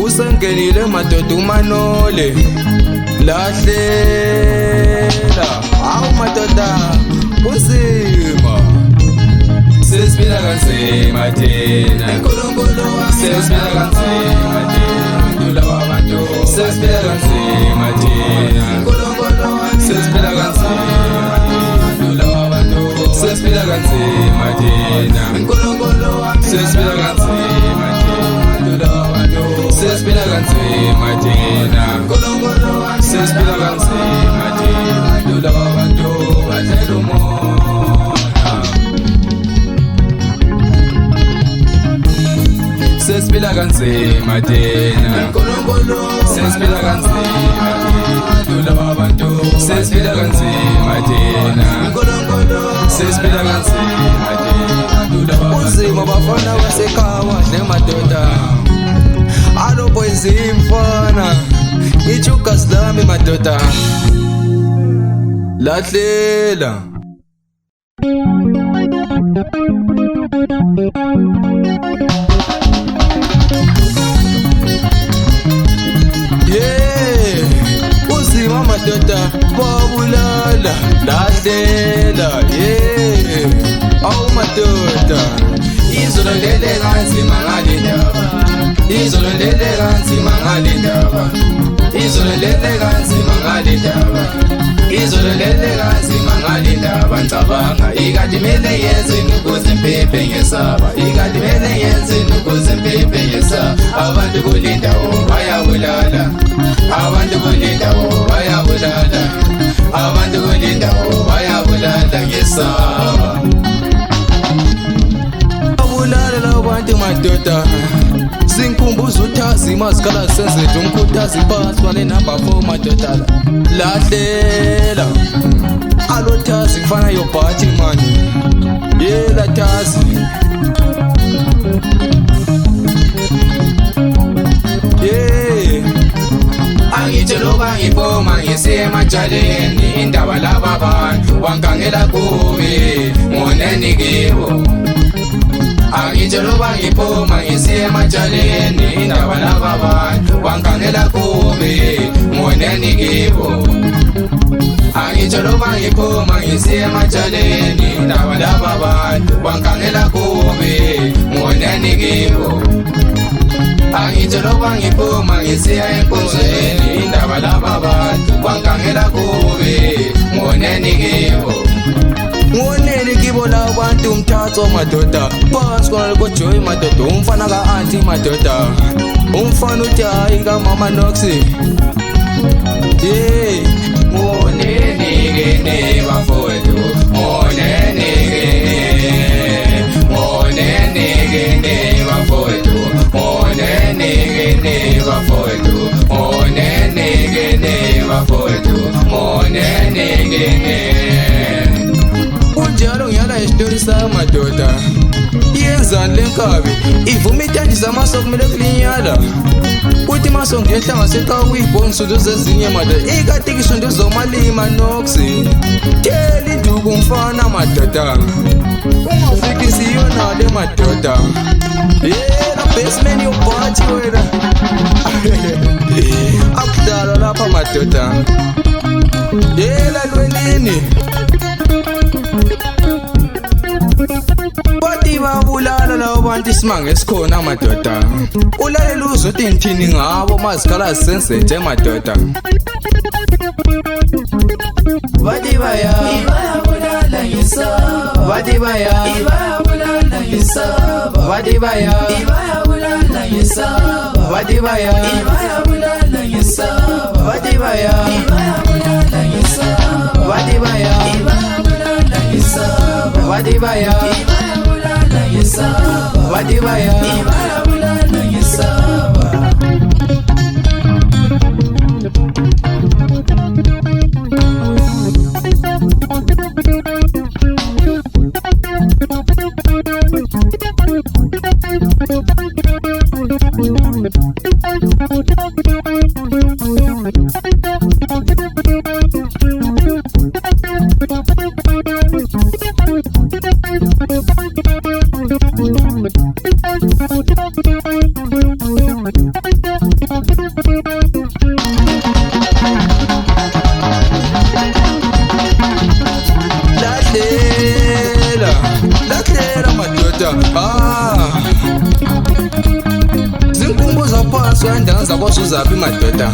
Usengenile madoda umanole lahlela awu madoda uzima sesiphila kanzima thina uNkulunkulu sesiphila kanzima thina ndula wabantu sesiphila kanzima thina uNkulunkulu sesiphila kanzima ndula wabantu sesiphila kanzima thina uNkulunkulu sesiphila kanzima thina sesiphila kanzima thina uNkulunkulu sesiphila kanzima thina ndula wabantu badlela umoya sesiphila kanzima thina uNkulunkulu sesiphila kanzima thina ndula wabantu sesiphila kanzima thina uNkulunkulu sesiphila kanzima thina ndula wabantu uzima bafana basekhaya nemadoda Alo boys imfana ichuka slami madoda lahlela uzima madoda babulala lahlela awu madoda izolo lele kanzima ngalindaba izolo lele kanzima ngalindaba izolo lele kanzima ngalindaba izolo lele kanzima ngalindaba ngicabanga ikade mele yenze ukuze mphephe ngesaba ikade mele yenze ukuze mphephe ngesaba abantu kulindawo bayabulala abantu kulindawo bayabulala abantu kulindawo bayabulala ngesaba abulala labantu madoda sinkumbuza uthazi mazikhala senzethu umkhuthazi paswane number 4 madoda lahlela alothazi kufana yobhathi mani yela thazi angitsheloba ngiboma ngisiye emajaleni indaba laba bantu wangangela kubi ngoneni kibo angitsheloba ngiphuma ngisiye emajaleni indaba laba bantu wangangela kubi ngoneni kibo angitsheloba ngiphuma ngisiye emajaleni indaba laba bantu wangangela kubi ngoneni kibo angitsheloba ngiphuma ngisiya enkonzweni indaba laba bantu wangangela kubi ngoneni kibo ngoneni kibo labantu umthatho madoda phansi kwaloko joy madoda umfana ka-anti madoda umfana uthi hayi kamama noxi ngoneni ke nebafowethu ngoneni ke nebafowethu ngoneni ke nebafowethu ngoneni ke nebafowethu ngoneni ke unjalo ngiyala isitori samadoda yenzani lenkabi ivuma itandisa amaso kumele kulinyala uthi maso ngehla ngasekhaya kuyibhongisundu zezinye madoda ikatikisonto zomalima noxi tela induku umfana madoda ungafikisi yonale madoda yela basement yobhathi wena akudala lapha madoda yela lwenini bathi babulala labo bantu isimanga esikhona madoda ulalela uzothi ngithini ngabo mazikhala zisenze madoda bathi bayabulala ngesaba bathi bayabulala ngesaba bathi bayabulala ngesaba bathi bayabulala ngesaba bathi bayabulala ngesaba bathi bayabulala ngesaba bathi bayabulala ngesaba bathi bayabulala ngesaba Lahlela madoda, zinkumbuza phansi wendanga zakwazi uzaphi madoda.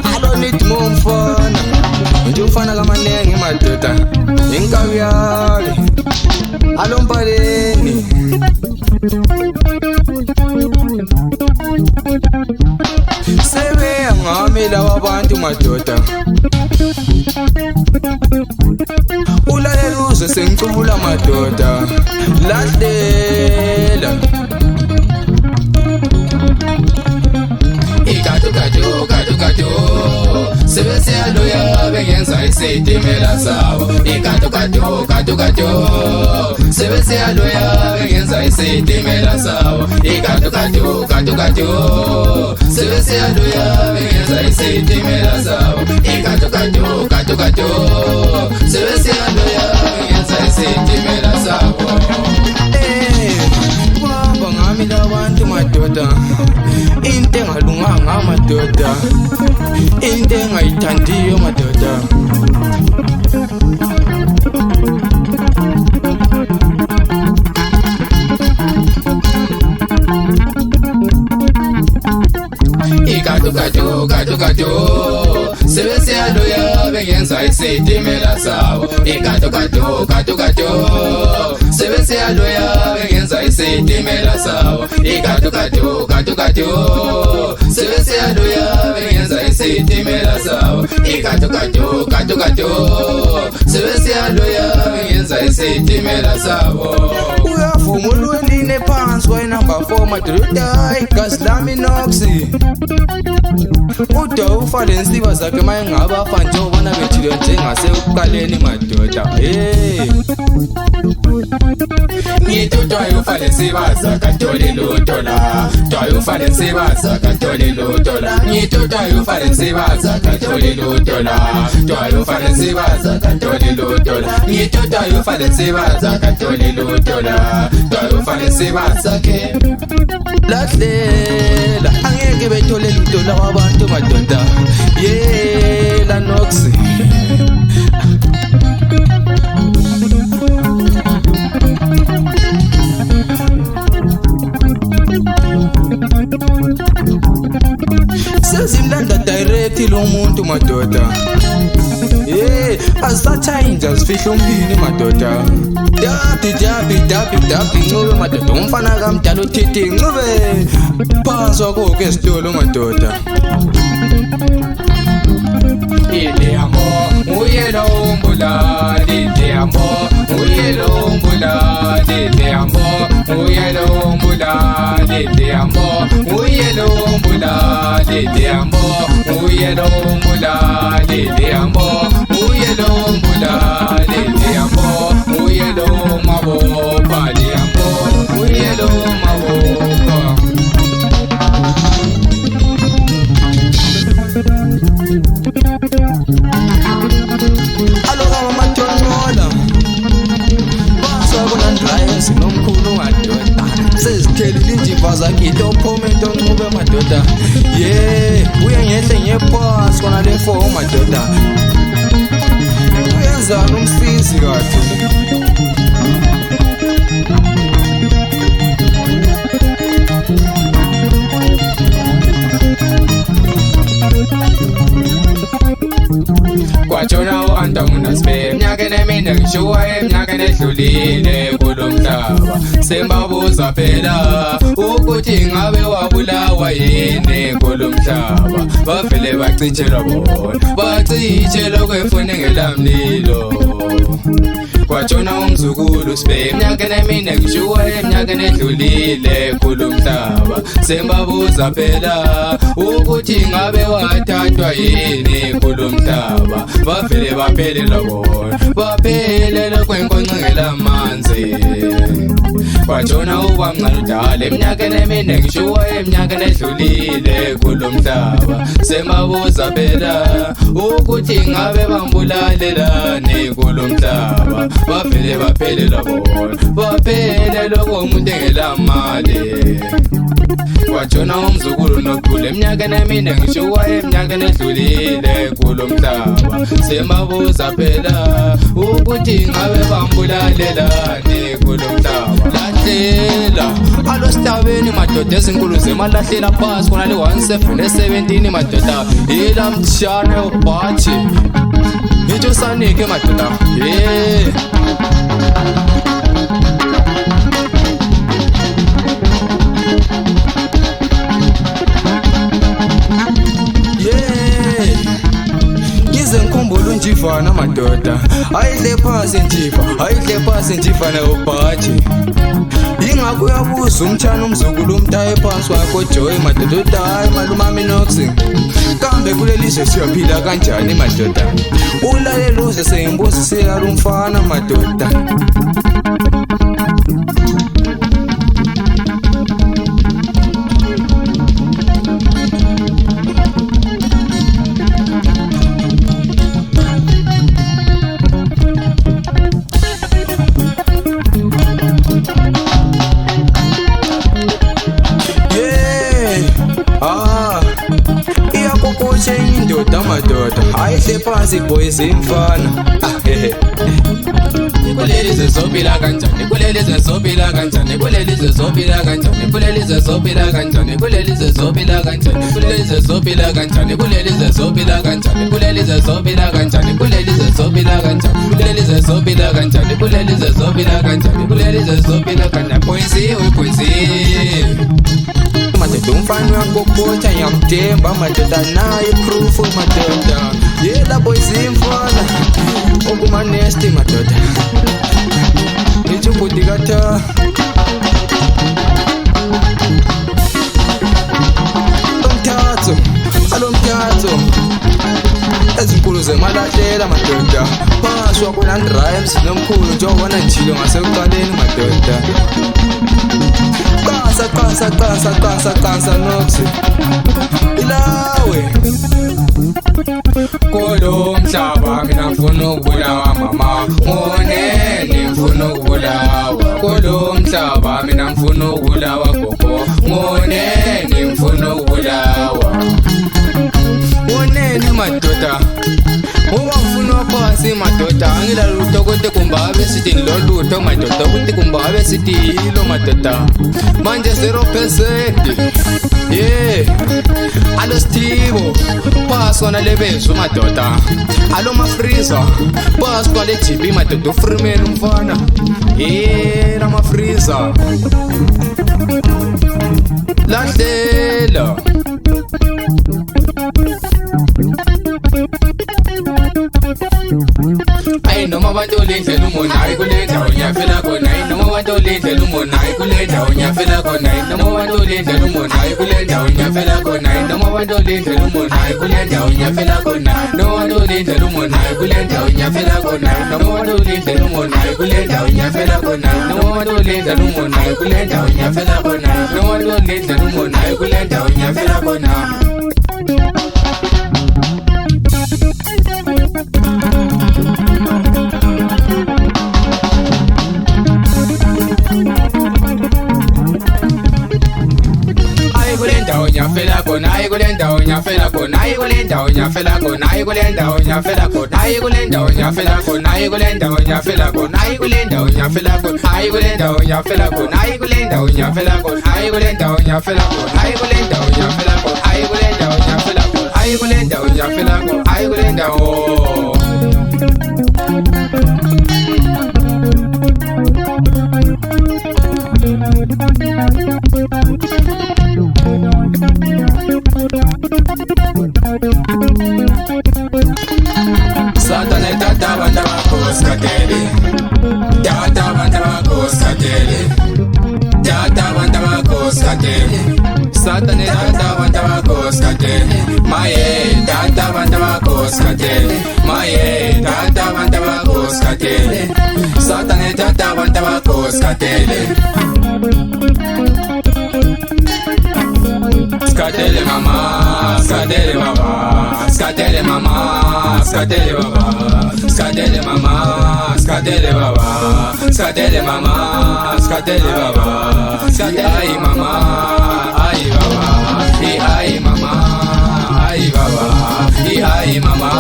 I don't need more mfana, nje umfana kamanenge madoda. Inkawiyali alompaleni, sebeya ngami laba bantu madoda. Ulalela uzwe sengicula madoda. Lahlela ikatu katu katu katu, sebesiyaloya bengenza isitimela sawo. Ikatu katu katu katu, sebesiyaloya bengenza isitimela sawo. Ikatu katu katu katu, sebesiyaloya bengenza isitimela sawo. Ikatu katu katu katu, sebesiyaloya bengenza isitimela sawo. Kuhamba ngami labantu madoda, into engalunganga madoda, into engayithandiyo madoda. Ikatu katu katu katu, sebesiyaloya bengenza isitimela sawo. Ikatu katu katu katu, sebesiyaloya bengenza isitimela sawo. Ikatu katu katu katu, sebesiyaloya bengenza isitimela sawo. Ikatu katu katu katu, sebesiyaloya bengenza isitimela sawo. Uyavuma ulwendine phansi number 4 madoda, igazi lami noxi. Uda ufale insiba zakhe mayengaba afa njengobona bethile njengasekuqaleni madoda. Ngitutwayo ufale insiba zakhe athole lutho la. Tutwayo ufale insiba zakhe athole lutho la. Ngitutwayo ufale insiba zakhe athole lutho la. Tutwayo ufale insiba zakhe athole lutho la. Ngitutwayo ufale insiba zakhe athole lutho la. Tutwayo ufale insiba zakhe. Lahlela angeke bethole lutho labantu madoda. La noxi. Sezimlanda direct lo muntu madoda. Asathayi azifihla umpini madoda. Dabi ncube madoda. Umfana kamdala uthithi ncube phansi kwakho esitolo madoda. Ile amor uyelo umbulali, ile amor uyelo umbulali, ile amor uyelo umbulali, ile amor uyelo umbulali, ile amor uyelo umbulali, ile amor uyelo umbulali, ile amor uyelo mabopa, ile amor uyelo mabopa. Aloha matonyola, basabona ndlaye sinomkhulu madoda. Sezithelile injiva zakhe itophomento ncube madoda. Uyengehle ngephansi kona le 4 madoda. Uyenzani umsizi kahle? Kwatshona u-anta unasibe mnyakeni emine ngishuwa emnyakeni edlulile kulomhlaba. Sembabuza phela ukuthi ngabe wabulawa yini kulomhlaba. Bavele bacitshelwa bona, bacitshelwa kwefoni ngelamlilo. Kwatshona umzukulu sibe emnyakeni emine ngishuwa emnyakeni edlulile kulomhlaba. Sembabuza phela ukuthi ngabe wathathwa yini kulomhlaba. Bavele baphelelwa bona, baphelelwa kwenkonxa ngelamanzi. watshona ubamncane eminyakeni eminingi shuwa eminyakeni edlulile kulo mhlaba. Semabuza phela ukuthi ngabe bambulalelani kulo mhlaba. Bavele baphelela bona, baphelelwa komuntu engela mali. Watshona umzukulu nokhulu eminyakeni eminingi shuwa eminyakeni edlulile kulo mhlaba. Semabuza phela ukuthi ngabe bambulalelani kulo mhlaba. Lahlela alositabeni madoda ezinkulu zemalahlela phasi khona le 1717 madoda ila mtshana yobhathi ngitsho sanike madoda ngikhumbula unjivana madoda ayidle phansi njiva, ayidle phansi njiva nayobhathi. Ingakho uyabuza umtshana umzukulu umntaye phansi wakho Joy madoda uthi hayi maluma minoxi kambe kulelizwe siyaphila kanjani madoda. Ulalela uze seyimbuzi seyala umfana madoda. Iyakokotshe indoda madoda ayihle phansi boys imfana. Kulelizwe sophila kanjani, kulelizwe sophila kanjani, kulelizwe sophila kanjani, kulelizwe sophila kanjani, kulelizwe sophila kanjani, kulelizwe sophila kanjani, kulelizwe sophila kanjani, kulelizwe sophila kanjani, kulelizwe sophila kanjani, kulelizwe sophila kanjani, kulelizwe sophila kanjani, kulelizwe sophila kanjani. Poesie poesie madoda umfana uyakokotha ngiyamthemba madoda naye proof madoda. Yela boys imfana okumanesti madoda ngijubudi katha umthatho alomthatho ezinkulu zemalahlela madoda phashwa kuna rhymes nomkhulu njengobona njilo ngasekuqaleni madoda. Kansa noxi ilawe kulo mhlaba mina ngifuna ukubulawa mama ngoneni ngifuna ukubulawa kulo mhlaba mina ngifuna ukubulawa gogo ngoneni ngifuna ukubulawa ngoneni madoda uba ngifuna phansi madoda angilalutho konke kumbabe sithi ngilolutho madoda ukuthi kumbabe sithi yilo madoda manje 0%. Alo Stivo pass wana lebezo madoda alo mafriza pass kwa le GB madoda ufrimela umfana la mafriza lahlela ay noma abantu lendlela umona ay kule ndawo nyafela khona ay noma abantu lendlela umona ay kule ndawo nyafela khona ay noma abantu lendlela umona ay kule ndawo nyafela khona ay noma abantu lendlela umona ay kule ndawo nyafela khona noma abantu lendlela umona ay kule ndawo nyafela khona noma abantu lendlela umona ay kule ndawo nyafela khona noma abantu lendlela umona ay kule ndawo nyafela khona noma abantu lendlela umona ay kule ndawo nyafela khona. Nyafela kona ay kulenda nyafela kona ay kulenda nyafela kona ay kulenda nyafela kona ay kulenda nyafela kona ay kulenda nyafela kona ay kulenda nyafela kona ay kulenda nyafela kona ay kulenda nyafela kona ay kulenda nyafela kona ay kulenda nyafela kona ay kulenda nyafela kona ay kulenda nyafela kona ay kulenda Satane tata banda bakos katele tata banda bakos katele tata banda bakos katele Satane tata banda bakos katele maye tata banda bakos katele maye tata banda bakos katele Satane tata banda bakos katele skatele mama, skatele baba, skatele mama, skatele baba, skatele mama, skatele baba, skatele ay mama, ay baba, ay mama, ay baba, ay mama,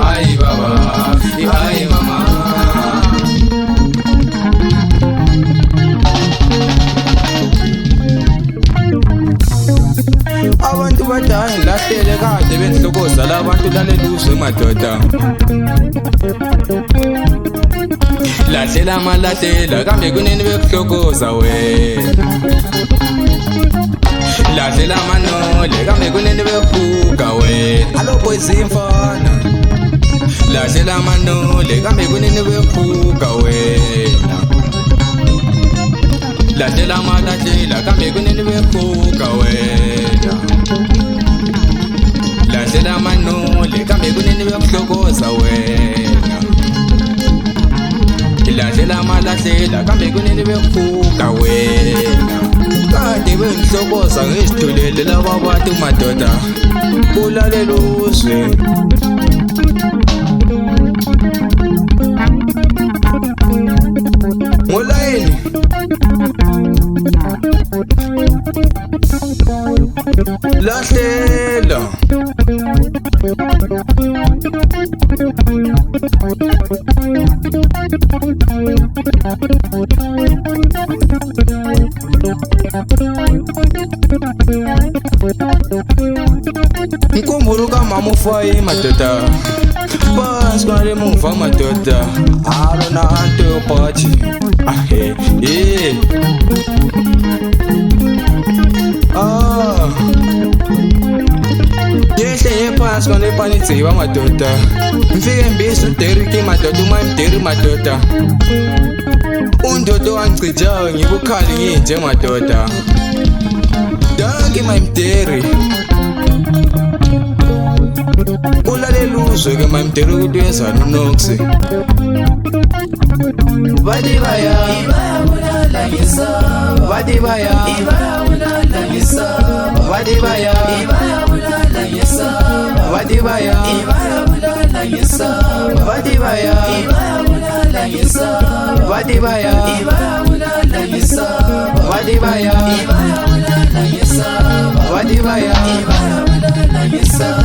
ay baba, ay mama. Abantu badala lahlele kade benhlokoza labantu laleluze madoda. Lahlela malahlela kambe kunini bekuhlokoza we. Lahlela manole kambe kunini bekubuka we. Allo boys imfana. Lahlela manole kambe kunini bekubuka wena. Lahlela malahlela kambe kunini bekubuka wena. Lahlela manole kambe kunini bekuhlokoza wena. Lahlela malahlela kambe kunini bekubuka wena. Kade bengihlokoza ngisithulele laba bantu madoda kulalela uzwe. Ngolayini lahlela Nkumbulu kama mufayi madoda Phansi kwale muva madoda Alona anto yopathi Yehle phansi kwale panitsiwa madoda Mfike mbisi uderiki madoda umayimderi madoda Undodo wangichijayo ngibukhali nginje madoda Danki mayimderi Ulalela uzwe ke mayimderi ukuthi uyezana unoksi Badibaya bulala ngisaba Badibaya bulala ngisaba Badibaya bulala ngisaba Badibaya bulala ngisaba Badibaya bulala ngisaba Badibaya bulala ngisaba Badibaya bulala ngisaba Badibaya bulala ngisaba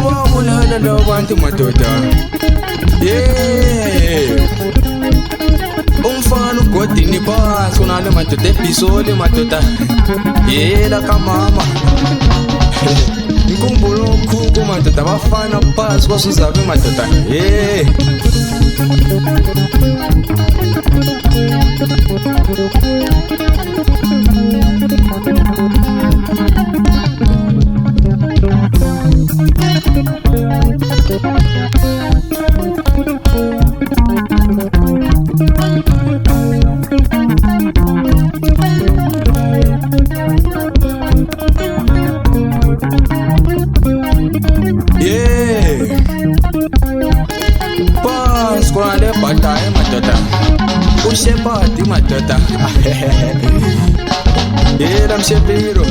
Wabulala labantu madoda Umfana ugodini phansi unale madoda ebhisole madoda Yela kamama Nkumbulo ukhuku madoda bafana phansi kwasuzabe madoda Phansi kwale bhataye madoda Ushepati madoda Yela mshepiro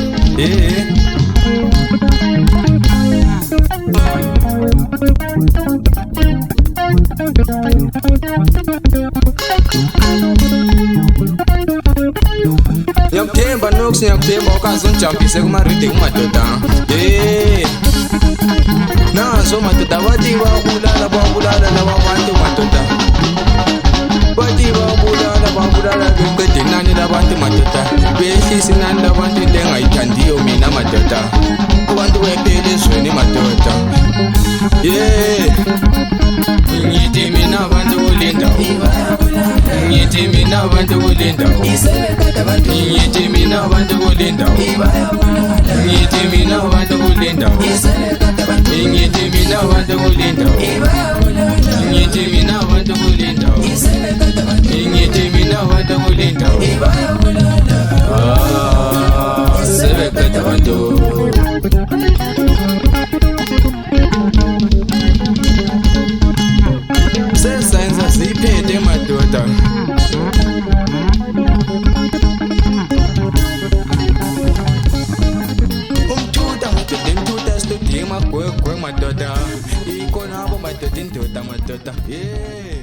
Ngiyakuthemba nokuthi ngiyakuthemba ukazongijampise kumaridi kumadoda Nazo madoda bathi babulala laba bantu madoda Bathi babulala beqeda inani labantu madoda behlisa inani labantu into engayithandiyo mina madoda Abantu bephela ezweni madoda Ngithi mina abantu kulindawo Ngithi mina abantu kulindawo Ngithi mina abantu kulindawo Ngithi mina abantu kulindawo Ngithi mina abantu kulindawo Ngithi mina abantu kulindawo Ngithi mina abantu kulindawo Sebekade abantu Sesayenza siphethe madoda madoda. Yeah.